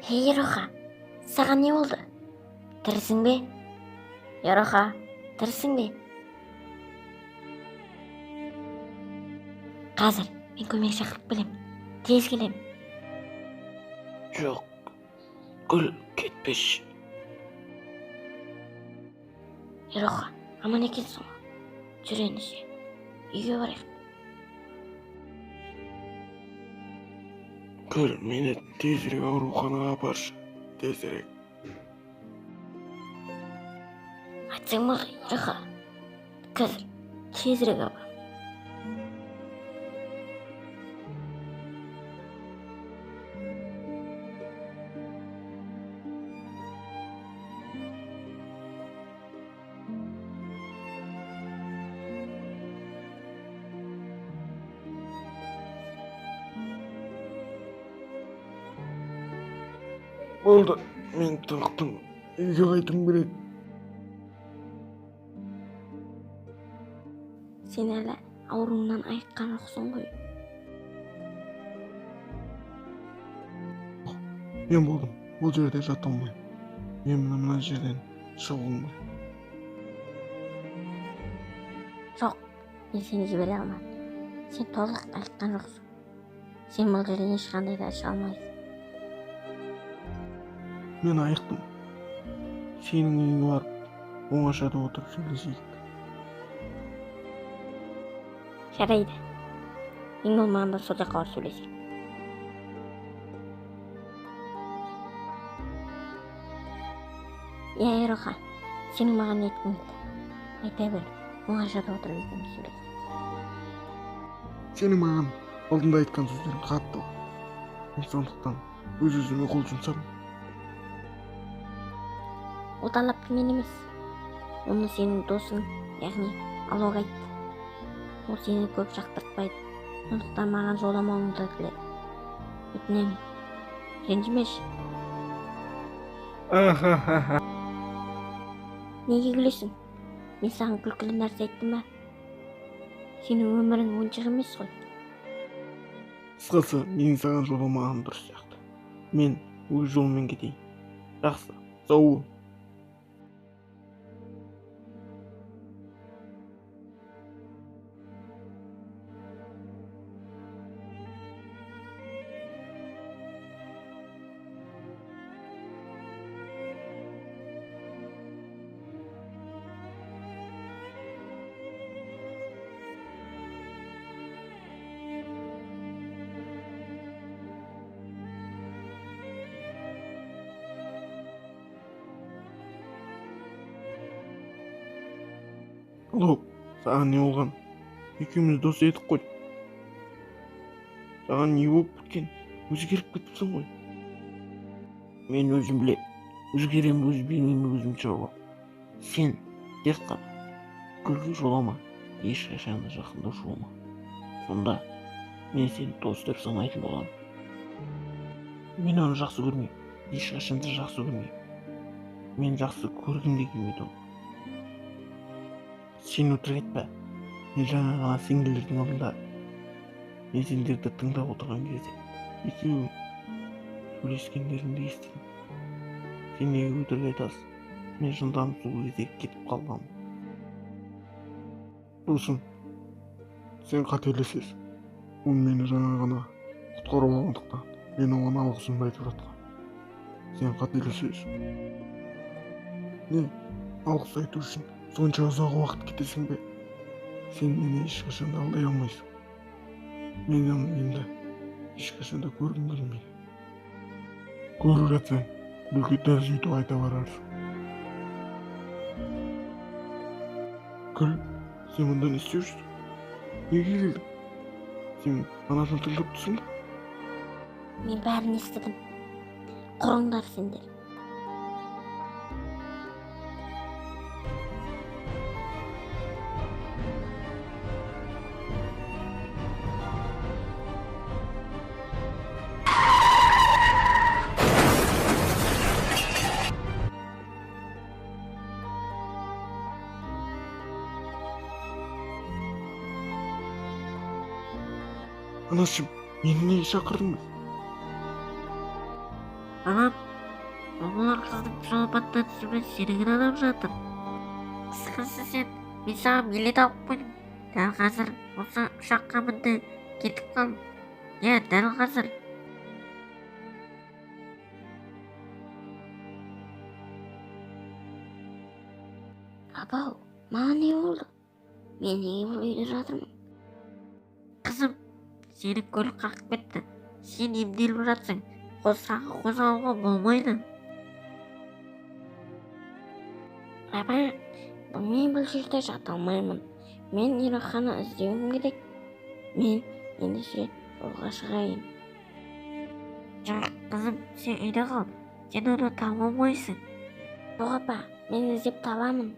Ероха, саған не болды? Тірісің бе? Ероха, тірісің бе? Қазір мен көмек шақырып келем. Тез келем. Жоқ, Гүл кетпеші. Ероха, аман екенсің ғой. Жүр ендеше, үйге барайық. Гүл, мені тезірек ауруханаға апаршы. Тезірек. Айтсаң болды, Ероха. Қазір тезірек апар. Болды, мен тынықтым. Үйге қайтым керек. Сен әлі ауруыңнан айыққан жоқсың ғой. Мен болдым. Бұл жерде жата алмаймын. Мен мына жерден шығуым керек. Жоқ, мен сені жібере алмадым. Сен толық айыққан жоқсың. Сен бұл жерден ешқандай да шыға алмайсың. Мен айықтым. Сенің үйіңе барып, оңашада отырып сөйлесейік. Жарайды. Ең болмағанда сол жаққа барып сөйлесейік. Иә, Ероха, сенің маған не еткің келді? Айта бер, оңашада отырып екеуміз сөйлесейік. Сенің маған алдында айтқан сөздерің қатты. Мен сондықтан өз-өзіме қол жұмсадым. Ол талапты мен емес. Оны сенің досың, яғни Аллаға айтты. Ол сені көп жақтыртпайды. Сондықтан маған жоламауыңды тіледі. Өтінемін. Ренжімеші. Неге күлесің? Мен саған күлкілі нәрсе айттым ба? Сенің өмірің ойыншық емес қой. Қысқасы, мен саған жоламағаным дұрыс сияқты. Мен өз жолыммен кетейін. Жақсы, сау бол. Алло, саған не болған? Екеуміз дос едік қой. Саған не болып кеткен? Өзгеріп кетіпсің ғой. Мен өзім білем. Өзгерем, өз бейнеме өзім жауап. Сен тек қана Гүлге жолама, ешқашан да жақындасуыма. Сонда мен сені дос деп санайтын боламын. Мен оны жақсы көрмеймін. Ешқашан да жақсы көрмеймін. Мен жақсы көргім де келмейді оны. Сен өтірік айтпа. Мен жаңа ғана сендердің алдында. Мен сендерді тыңдап отырған кезде екеуің сөйлескендеріңді естідім. Сен неге өтірік айтасың? Мен шындан сол кезде кетіп қалғанмын. Досым, сен қателесесің. Ол мені жаңа ғана құтқарып алғандықтан мен оған алғысымды айтып жатқан. Сен қателесесің. Не? Алғыс айту үшін сонша ұзақ уақыт кетесің бе? Сен мені ешқашан да алдай алмайсың. Мен оны енді ешқашан да көргім келмейді. Көріп жатсаң, Гүлге дәл сөйтіп айта барарсың. Гүл, сен мұнда не істеп жүрсің? Неге келдің? Сен анадан тыңдап тұрсың ба? Мен бәрін естідім. Құрыңдар сендер. Анашым, мені неге шақырдыңыз? балам, олар қыздың шолпаннан түсімен сені кінәлап жатыр. Қысқасы мен саған билет алып қойдым. Дәл қазір осы ұшаққа мін де кетіп қал. Дәл қазір. Апау, маған не болды? Мен неге бұл үйде жатырмын? Қызым, сені көлік қағып кетті. Сен емделіп жатсың. Қозғалуға болмайды. Папа, мен бұл жерде жата алмаймын. Мен Ираханы іздеуім керек. Мен ендеше жолға шығайын. Жоқ, қызым, сен үйде қал. Сен оны таба алмайсың. Жоқ апа, мен іздеп табамын.